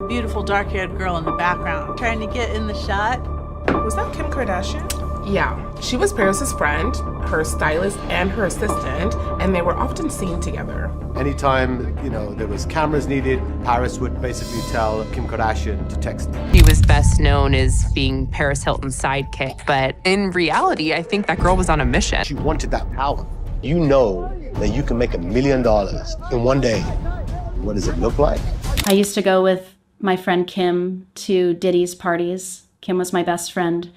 beautiful dark-haired girl in the background, trying to get in the shot. Was that Kim Kardashian? Yeah, she was Paris's friend, her stylist, and her assistant, and they were often seen together. Anytime, there was cameras needed, Paris would basically tell Kim Kardashian to text me. She was best known as being Paris Hilton's sidekick, but in reality, I think that girl was on a mission. She wanted that power. You know that you can make $1 million in one day. What does it look like? I used to go with my friend Kim to Diddy's parties. Kim was my best friend.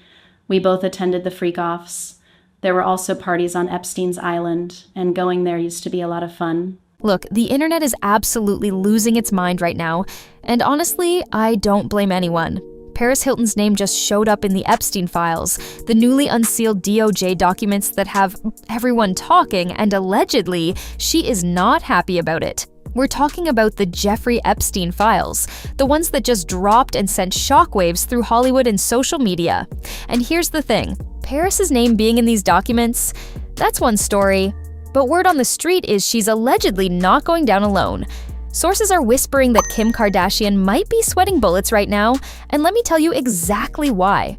We both attended the freak-offs. There were also parties on Epstein's island, and going there used to be a lot of fun. Look, the internet is absolutely losing its mind right now, and honestly, I don't blame anyone. Paris Hilton's name just showed up in the Epstein files, the newly unsealed DOJ documents that have everyone talking, and allegedly, she is not happy about it. We're talking about the Jeffrey Epstein files, the ones that just dropped and sent shockwaves through Hollywood and social media. And here's the thing, Paris's name being in these documents, that's one story. But word on the street is she's allegedly not going down alone. Sources are whispering that Kim Kardashian might be sweating bullets right now, and let me tell you exactly why.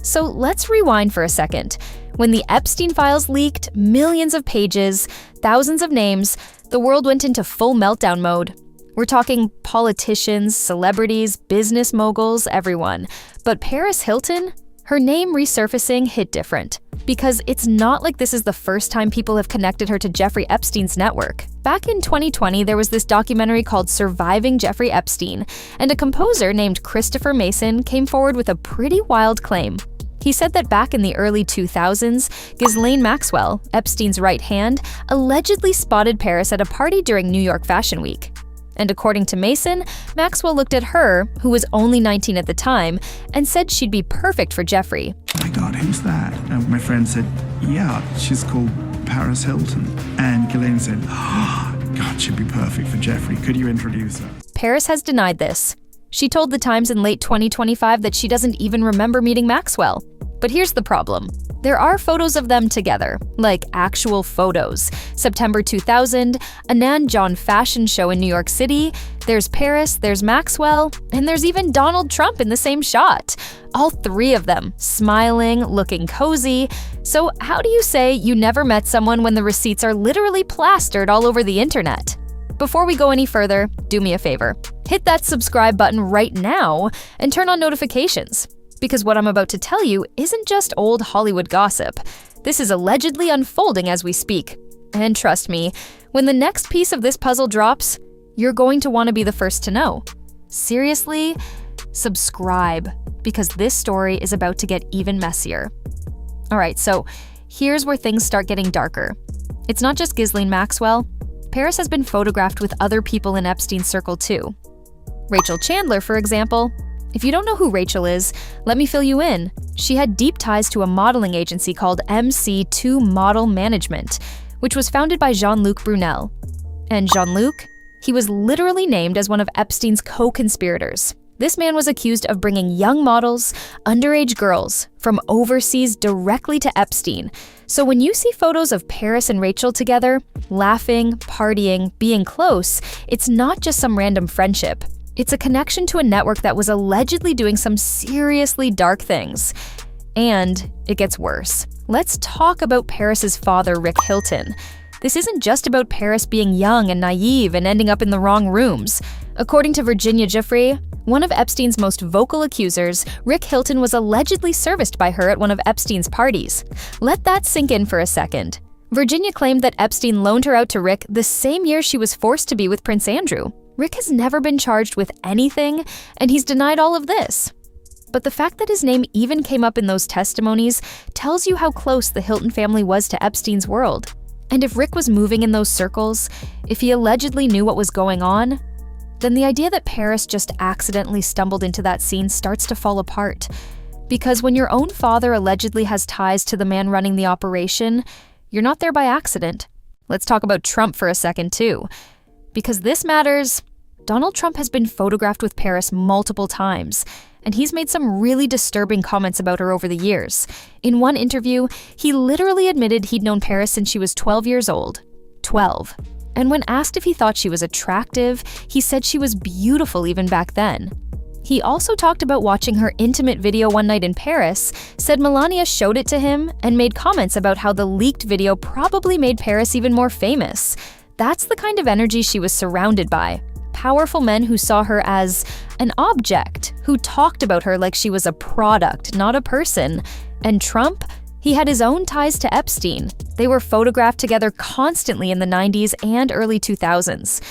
So let's rewind for a second. When the Epstein files leaked, millions of pages, thousands of names, the world went into full meltdown mode. We're talking politicians, celebrities, business moguls, everyone. But Paris Hilton? Her name resurfacing hit different. Because it's not like this is the first time people have connected her to Jeffrey Epstein's network. Back in 2020, there was this documentary called Surviving Jeffrey Epstein, and a composer named Christopher Mason came forward with a pretty wild claim. He said that back in the early 2000s, Ghislaine Maxwell, Epstein's right hand, allegedly spotted Paris at a party during New York Fashion Week. And according to Mason, Maxwell looked at her, who was only 19 at the time, and said she'd be perfect for Jeffrey. Oh my God, who's that? And my friend said, yeah, she's called Paris Hilton. And Ghislaine said, oh, God, she'd be perfect for Jeffrey. Could you introduce her? Paris has denied this. She told The Times in late 2025 that she doesn't even remember meeting Maxwell. But here's the problem. There are photos of them together, like actual photos. September 2000, a Nan John fashion show in New York City. There's Paris, there's Maxwell, and there's even Donald Trump in the same shot. All three of them, smiling, looking cozy. So how do you say you never met someone when the receipts are literally plastered all over the internet? Before we go any further, do me a favor. Hit that subscribe button right now and turn on notifications. Because what I'm about to tell you isn't just old Hollywood gossip. This is allegedly unfolding as we speak. And trust me, when the next piece of this puzzle drops, you're going to want to be the first to know. Seriously, subscribe, because this story is about to get even messier. Alright, so here's where things start getting darker. It's not just Ghislaine Maxwell. Paris has been photographed with other people in Epstein's circle too. Rachel Chandler, for example. If you don't know who Rachel is, let me fill you in. She had deep ties to a modeling agency called MC2 Model Management, which was founded by Jean-Luc Brunel. And Jean-Luc? He was literally named as one of Epstein's co-conspirators. This man was accused of bringing young models, underage girls, from overseas directly to Epstein. So when you see photos of Paris and Rachel together, laughing, partying, being close, it's not just some random friendship. It's a connection to a network that was allegedly doing some seriously dark things. And it gets worse. Let's talk about Paris's father, Rick Hilton. This isn't just about Paris being young and naive and ending up in the wrong rooms. According to Virginia Giuffre, one of Epstein's most vocal accusers, Rick Hilton was allegedly serviced by her at one of Epstein's parties. Let that sink in for a second. Virginia claimed that Epstein loaned her out to Rick the same year she was forced to be with Prince Andrew. Rick has never been charged with anything, and he's denied all of this. But the fact that his name even came up in those testimonies tells you how close the Hilton family was to Epstein's world. And if Rick was moving in those circles, if he allegedly knew what was going on, then the idea that Paris just accidentally stumbled into that scene starts to fall apart. Because when your own father allegedly has ties to the man running the operation, you're not there by accident. Let's talk about Trump for a second, too. Because this matters, Donald Trump has been photographed with Paris multiple times, and he's made some really disturbing comments about her over the years. In one interview, he literally admitted he'd known Paris since she was 12 years old. 12. And when asked if he thought she was attractive, he said she was beautiful even back then. He also talked about watching her intimate video one night in Paris, said Melania showed it to him, and made comments about how the leaked video probably made Paris even more famous. That's the kind of energy she was surrounded by. Powerful men who saw her as an object, who talked about her like she was a product, not a person. And Trump? He had his own ties to Epstein. They were photographed together constantly in the 90s and early 2000s.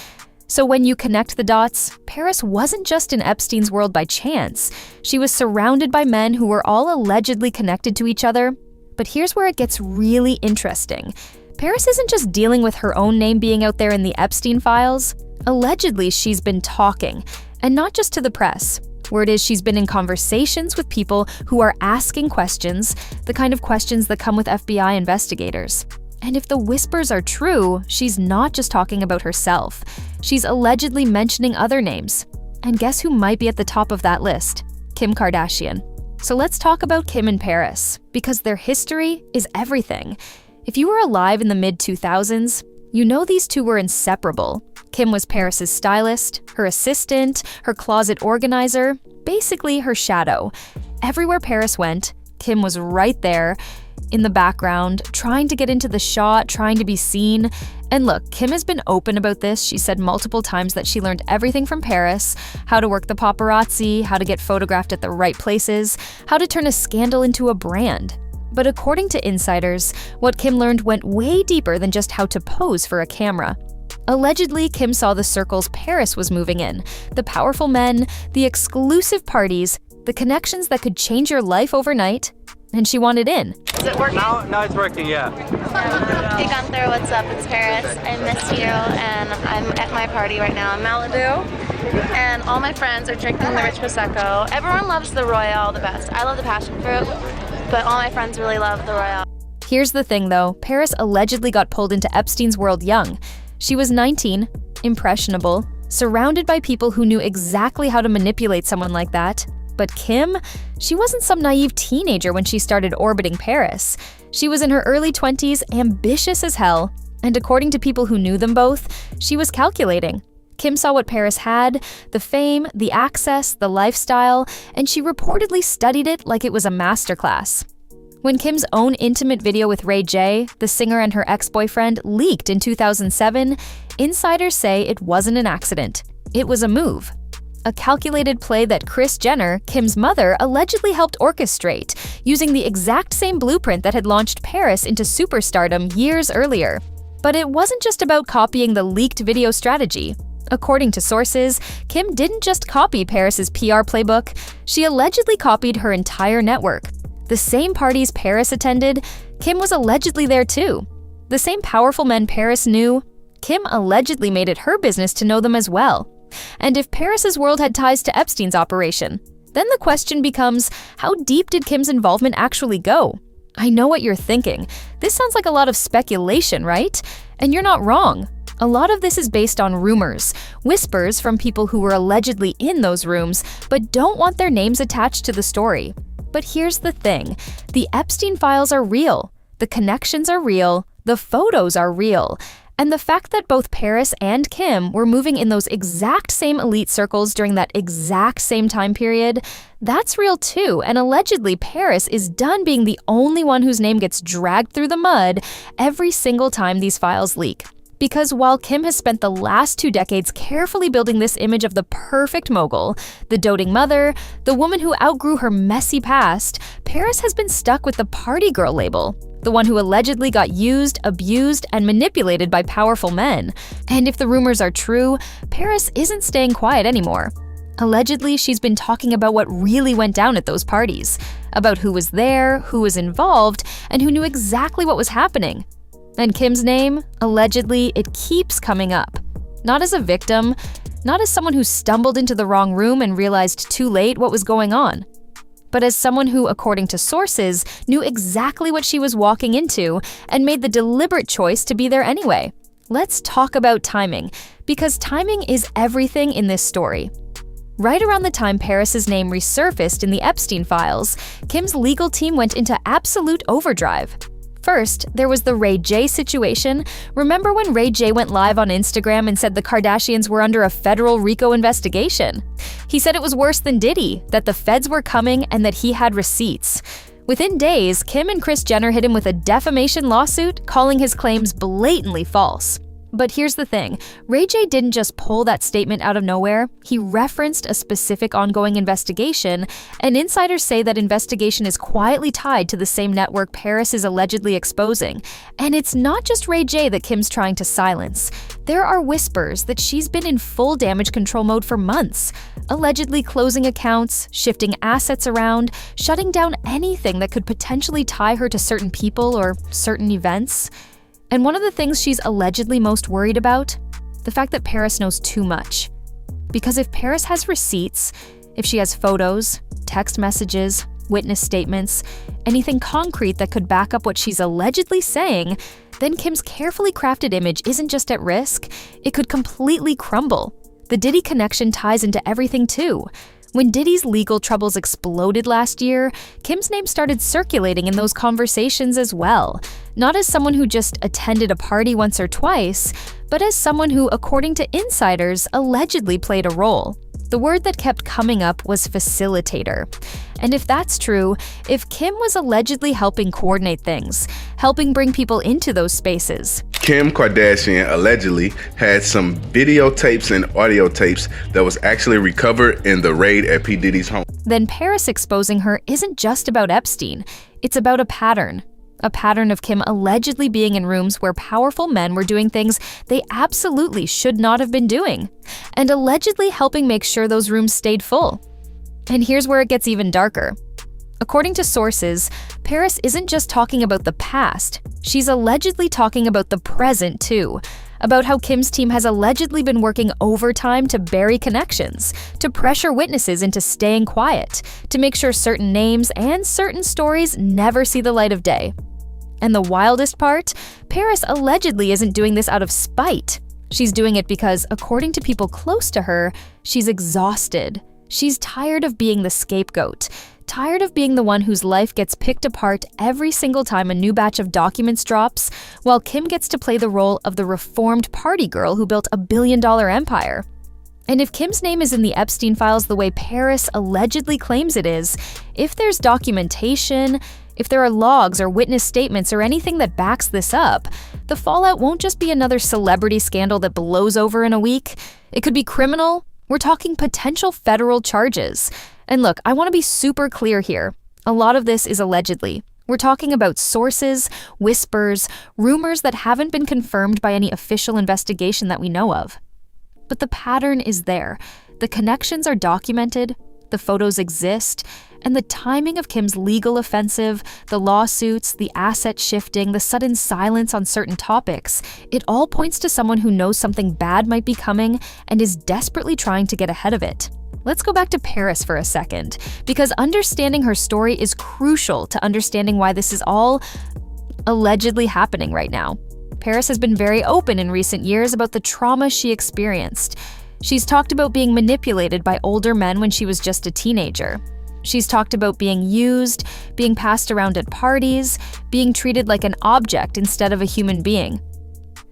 So when you connect the dots, Paris wasn't just in Epstein's world by chance. She was surrounded by men who were all allegedly connected to each other. But here's where it gets really interesting. Paris isn't just dealing with her own name being out there in the Epstein files. Allegedly, she's been talking, and not just to the press. Word is she's been in conversations with people who are asking questions, the kind of questions that come with FBI investigators. And if the whispers are true, she's not just talking about herself. She's allegedly mentioning other names. And guess who might be at the top of that list? Kim Kardashian. So let's talk about Kim and Paris, because their history is everything. If you were alive in the mid-2000s, you know these two were inseparable. Kim was Paris's stylist, her assistant, her closet organizer, basically her shadow. Everywhere Paris went, Kim was right there, in the background, trying to get into the shot, trying to be seen. And look, Kim has been open about this. She said multiple times that she learned everything from Paris, how to work the paparazzi, how to get photographed at the right places, how to turn a scandal into a brand. But according to insiders, what Kim learned went way deeper than just how to pose for a camera. Allegedly, Kim saw the circles Paris was moving in, the powerful men, the exclusive parties, the connections that could change your life overnight, and she wanted in. Is it working? Now it's working, yeah. Hey Gunther, what's up? It's Paris. I miss you, and I'm at my party right now in Malibu, and all my friends are drinking the rich Prosecco. Everyone loves the Royale the best. I love the passion fruit, but all my friends really love the Royale. Here's the thing though, Paris allegedly got pulled into Epstein's world young. She was 19, impressionable, surrounded by people who knew exactly how to manipulate someone like that. But Kim, she wasn't some naive teenager when she started orbiting Paris. She was in her early 20s, ambitious as hell, and according to people who knew them both, she was calculating. Kim saw what Paris had, the fame, the access, the lifestyle, and she reportedly studied it like it was a masterclass. When Kim's own intimate video with Ray J, the singer and her ex-boyfriend, leaked in 2007, insiders say it wasn't an accident. It was a move. A calculated play that Kris Jenner, Kim's mother, allegedly helped orchestrate, using the exact same blueprint that had launched Paris into superstardom years earlier. But it wasn't just about copying the leaked video strategy. According to sources, Kim didn't just copy Paris's PR playbook, she allegedly copied her entire network. The same parties Paris attended, Kim was allegedly there too. The same powerful men Paris knew, Kim allegedly made it her business to know them as well. And if Paris's world had ties to Epstein's operation, then the question becomes, how deep did Kim's involvement actually go? I know what you're thinking. This sounds like a lot of speculation, right? And you're not wrong. A lot of this is based on rumors, whispers from people who were allegedly in those rooms, but don't want their names attached to the story. But here's the thing, the Epstein files are real, the connections are real, the photos are real, and the fact that both Paris and Kim were moving in those exact same elite circles during that exact same time period, that's real too, and allegedly Paris is done being the only one whose name gets dragged through the mud every single time these files leak. Because while Kim has spent the last 2 decades carefully building this image of the perfect mogul, the doting mother, the woman who outgrew her messy past, Paris has been stuck with the party girl label, the one who allegedly got used, abused, and manipulated by powerful men. And if the rumors are true, Paris isn't staying quiet anymore. Allegedly, she's been talking about what really went down at those parties, about who was there, who was involved, and who knew exactly what was happening. And Kim's name, allegedly, it keeps coming up. Not as a victim, not as someone who stumbled into the wrong room and realized too late what was going on, but as someone who, according to sources, knew exactly what she was walking into and made the deliberate choice to be there anyway. Let's talk about timing, because timing is everything in this story. Right around the time Paris's name resurfaced in the Epstein files, Kim's legal team went into absolute overdrive. First, there was the Ray J situation. Remember when Ray J went live on Instagram and said the Kardashians were under a federal RICO investigation? He said it was worse than Diddy, that the feds were coming and that he had receipts. Within days, Kim and Kris Jenner hit him with a defamation lawsuit, calling his claims blatantly false. But here's the thing, Ray J didn't just pull that statement out of nowhere, he referenced a specific ongoing investigation, and insiders say that investigation is quietly tied to the same network Paris is allegedly exposing. And it's not just Ray J that Kim's trying to silence. There are whispers that she's been in full damage control mode for months, allegedly closing accounts, shifting assets around, shutting down anything that could potentially tie her to certain people or certain events. And one of the things she's allegedly most worried about? The fact that Paris knows too much. Because if Paris has receipts, if she has photos, text messages, witness statements, anything concrete that could back up what she's allegedly saying, then Kim's carefully crafted image isn't just at risk, it could completely crumble. The Diddy connection ties into everything too. When Diddy's legal troubles exploded last year, Kim's name started circulating in those conversations as well. Not as someone who just attended a party once or twice, but as someone who, according to insiders, allegedly played a role. The word that kept coming up was facilitator. And if that's true, if Kim was allegedly helping coordinate things, helping bring people into those spaces, Kim Kardashian allegedly had some videotapes and audio tapes that was actually recovered in the raid at P. Diddy's home, then Paris exposing her isn't just about Epstein, it's about a pattern. A pattern of Kim allegedly being in rooms where powerful men were doing things they absolutely should not have been doing, and allegedly helping make sure those rooms stayed full. And here's where it gets even darker. According to sources, Paris isn't just talking about the past, she's allegedly talking about the present too, about how Kim's team has allegedly been working overtime to bury connections, to pressure witnesses into staying quiet, to make sure certain names and certain stories never see the light of day. And the wildest part, Paris allegedly isn't doing this out of spite. She's doing it because, according to people close to her, she's exhausted. She's tired of being the scapegoat, tired of being the one whose life gets picked apart every single time a new batch of documents drops, while Kim gets to play the role of the reformed party girl who built $1 billion empire. And if Kim's name is in the Epstein files the way Paris allegedly claims it is, if there's documentation, if there are logs or witness statements or anything that backs this up, the fallout won't just be another celebrity scandal that blows over in a week. It could be criminal. We're talking potential federal charges. And look, I want to be super clear here. A lot of this is allegedly. We're talking about sources, whispers, rumors that haven't been confirmed by any official investigation that we know of. But the pattern is there. The connections are documented, the photos exist, and the timing of Kim's legal offensive, the lawsuits, the asset shifting, the sudden silence on certain topics, it all points to someone who knows something bad might be coming and is desperately trying to get ahead of it. Let's go back to Paris for a second, because understanding her story is crucial to understanding why this is all allegedly happening right now. Paris has been very open in recent years about the trauma she experienced. She's talked about being manipulated by older men when she was just a teenager. She's talked about being used, being passed around at parties, being treated like an object instead of a human being.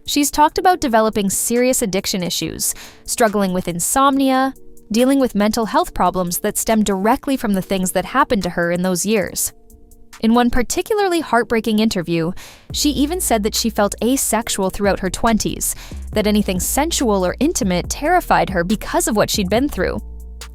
She's talked about developing serious addiction issues, struggling with insomnia, dealing with mental health problems that stem directly from the things that happened to her in those years. In one particularly heartbreaking interview, she even said that she felt asexual throughout her 20s, that anything sensual or intimate terrified her because of what she'd been through.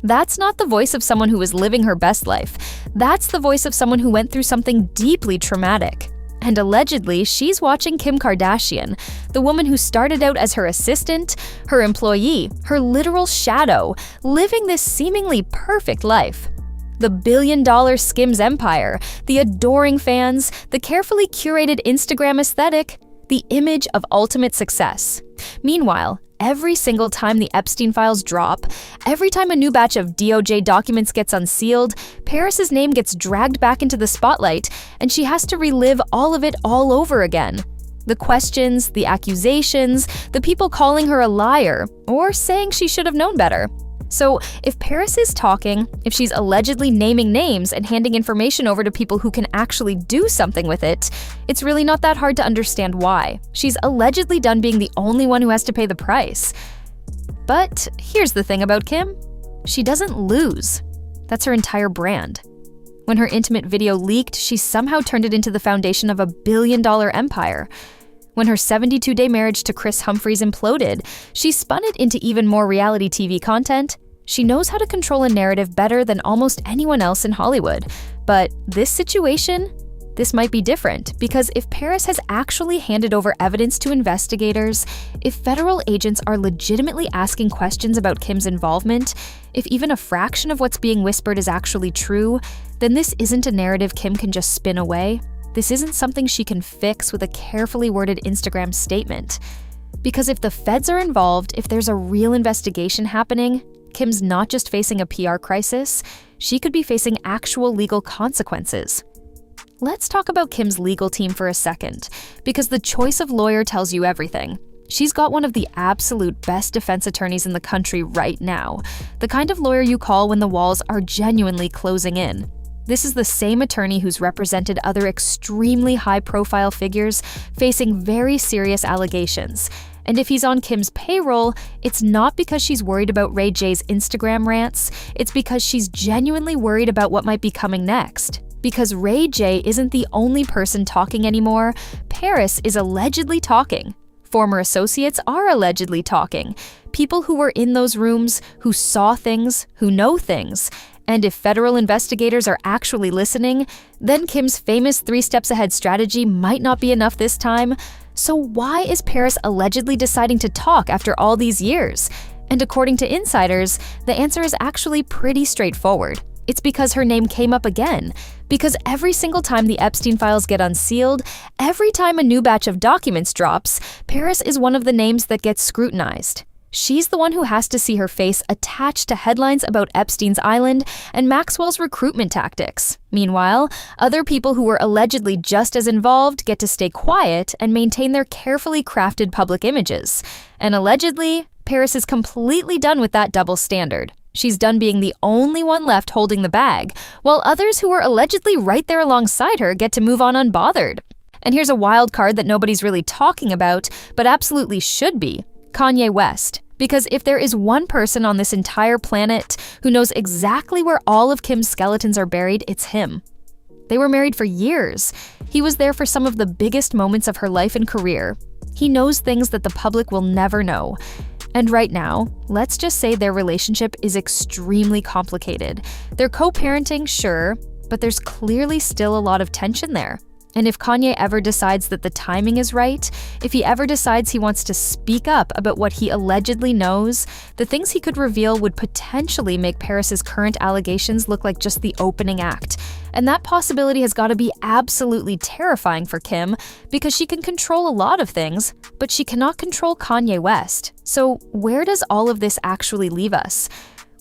That's not the voice of someone who was living her best life. That's the voice of someone who went through something deeply traumatic. And allegedly, she's watching Kim Kardashian, the woman who started out as her assistant, her employee, her literal shadow, living this seemingly perfect life. The billion-dollar Skims empire, the adoring fans, the carefully curated Instagram aesthetic, the image of ultimate success. Meanwhile, every single time the Epstein files drop, every time a new batch of DOJ documents gets unsealed, Paris's name gets dragged back into the spotlight, and she has to relive all of it all over again. The questions, the accusations, the people calling her a liar, or saying she should have known better. So if Paris is talking, if she's allegedly naming names and handing information over to people who can actually do something with it, it's really not that hard to understand why. She's allegedly done being the only one who has to pay the price. But here's the thing about Kim. She doesn't lose. That's her entire brand. When her intimate video leaked, she somehow turned it into the foundation of a billion-dollar empire. When her 72-day marriage to Kris Humphries imploded, she spun it into even more reality TV content. She knows how to control a narrative better than almost anyone else in Hollywood. But this situation, this might be different, because if Paris has actually handed over evidence to investigators, if federal agents are legitimately asking questions about Kim's involvement, if even a fraction of what's being whispered is actually true, then this isn't a narrative Kim can just spin away. This isn't something she can fix with a carefully worded Instagram statement. Because if the feds are involved, if there's a real investigation happening, Kim's not just facing a PR crisis, she could be facing actual legal consequences. Let's talk about Kim's legal team for a second, because the choice of lawyer tells you everything. She's got one of the absolute best defense attorneys in the country right now, the kind of lawyer you call when the walls are genuinely closing in. This is the same attorney who's represented other extremely high-profile figures facing very serious allegations. And if he's on Kim's payroll, it's not because she's worried about Ray J's Instagram rants, it's because she's genuinely worried about what might be coming next. Because Ray J isn't the only person talking anymore, Paris is allegedly talking. Former associates are allegedly talking. People who were in those rooms, who saw things, who know things. And if federal investigators are actually listening, then Kim's famous 3 steps ahead strategy might not be enough this time. So why is Paris allegedly deciding to talk after all these years? And according to insiders, the answer is actually pretty straightforward. It's because her name came up again. Because every single time the Epstein files get unsealed, every time a new batch of documents drops, Paris is one of the names that gets scrutinized. She's the one who has to see her face attached to headlines about Epstein's island and Maxwell's recruitment tactics. Meanwhile, other people who were allegedly just as involved get to stay quiet and maintain their carefully crafted public images. And allegedly, Paris is completely done with that double standard. She's done being the only one left holding the bag, while others who were allegedly right there alongside her get to move on unbothered. And here's a wild card that nobody's really talking about, but absolutely should be. Kanye West. Because if there is one person on this entire planet who knows exactly where all of Kim's skeletons are buried, it's him. They were married for years. He was there for some of the biggest moments of her life and career. He knows things that the public will never know. And right now, let's just say their relationship is extremely complicated. They're co-parenting, sure, but there's clearly still a lot of tension there. And if Kanye ever decides that the timing is right, if he ever decides he wants to speak up about what he allegedly knows, the things he could reveal would potentially make Paris's current allegations look like just the opening act. And that possibility has got to be absolutely terrifying for Kim, because she can control a lot of things, but she cannot control Kanye West. So where does all of this actually leave us?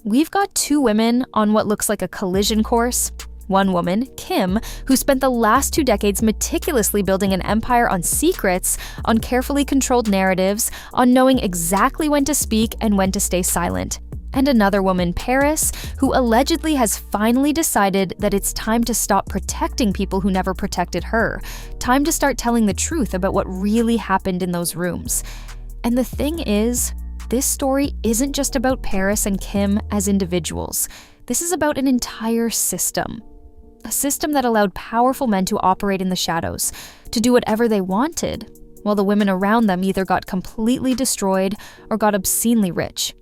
We've got 2 women on what looks like a collision course. One woman, Kim, who spent the last 2 decades meticulously building an empire on secrets, on carefully controlled narratives, on knowing exactly when to speak and when to stay silent. And another woman, Paris, who allegedly has finally decided that it's time to stop protecting people who never protected her. Time to start telling the truth about what really happened in those rooms. And the thing is, this story isn't just about Paris and Kim as individuals. This is about an entire system. A system that allowed powerful men to operate in the shadows, to do whatever they wanted, while the women around them either got completely destroyed or got obscenely rich.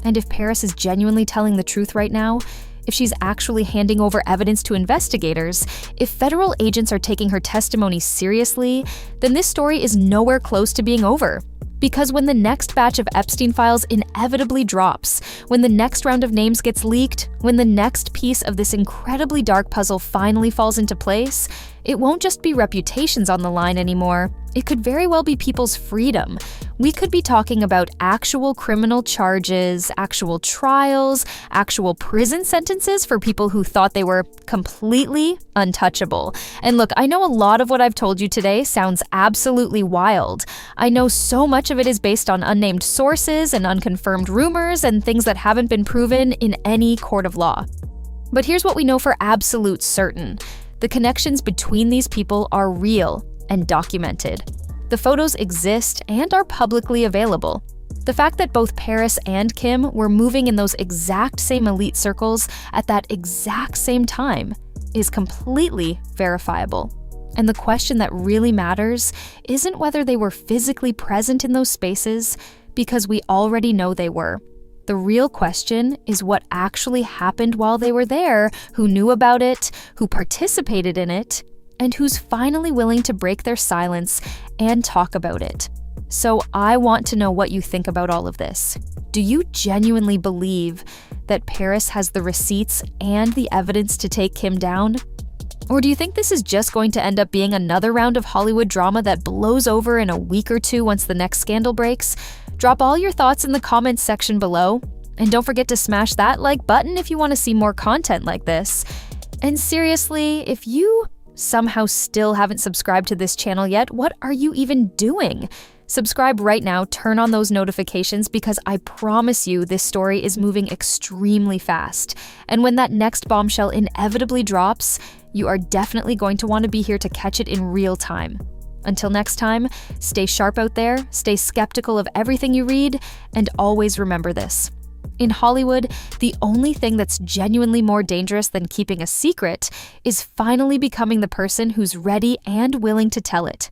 And if Paris is genuinely telling the truth right now, if she's actually handing over evidence to investigators, if federal agents are taking her testimony seriously, then this story is nowhere close to being over. Because when the next batch of Epstein files inevitably drops, when the next round of names gets leaked, when the next piece of this incredibly dark puzzle finally falls into place, it won't just be reputations on the line anymore. It could very well be people's freedom. We could be talking about actual criminal charges, actual trials, actual prison sentences for people who thought they were completely untouchable. And look, I know a lot of what I've told you today sounds absolutely wild. I know so much of it is based on unnamed sources and unconfirmed rumors and things that haven't been proven in any court of law. But here's what we know for absolute certain. The connections between these people are real and documented. The photos exist and are publicly available. The fact that both Paris and Kim were moving in those exact same elite circles at that exact same time is completely verifiable. And the question that really matters isn't whether they were physically present in those spaces, because we already know they were. The real question is what actually happened while they were there, who knew about it, who participated in it, and who's finally willing to break their silence and talk about it. So I want to know what you think about all of this. Do you genuinely believe that Paris has the receipts and the evidence to take Kim down? Or do you think this is just going to end up being another round of Hollywood drama that blows over in a week or two once the next scandal breaks? Drop all your thoughts in the comments section below. And don't forget to smash that like button if you want to see more content like this. And seriously, if you somehow still haven't subscribed to this channel yet, what are you even doing? Subscribe right now, turn on those notifications, because I promise you this story is moving extremely fast. And when that next bombshell inevitably drops, you are definitely going to want to be here to catch it in real time. Until next time, stay sharp out there, stay skeptical of everything you read, and always remember this. In Hollywood, the only thing that's genuinely more dangerous than keeping a secret is finally becoming the person who's ready and willing to tell it.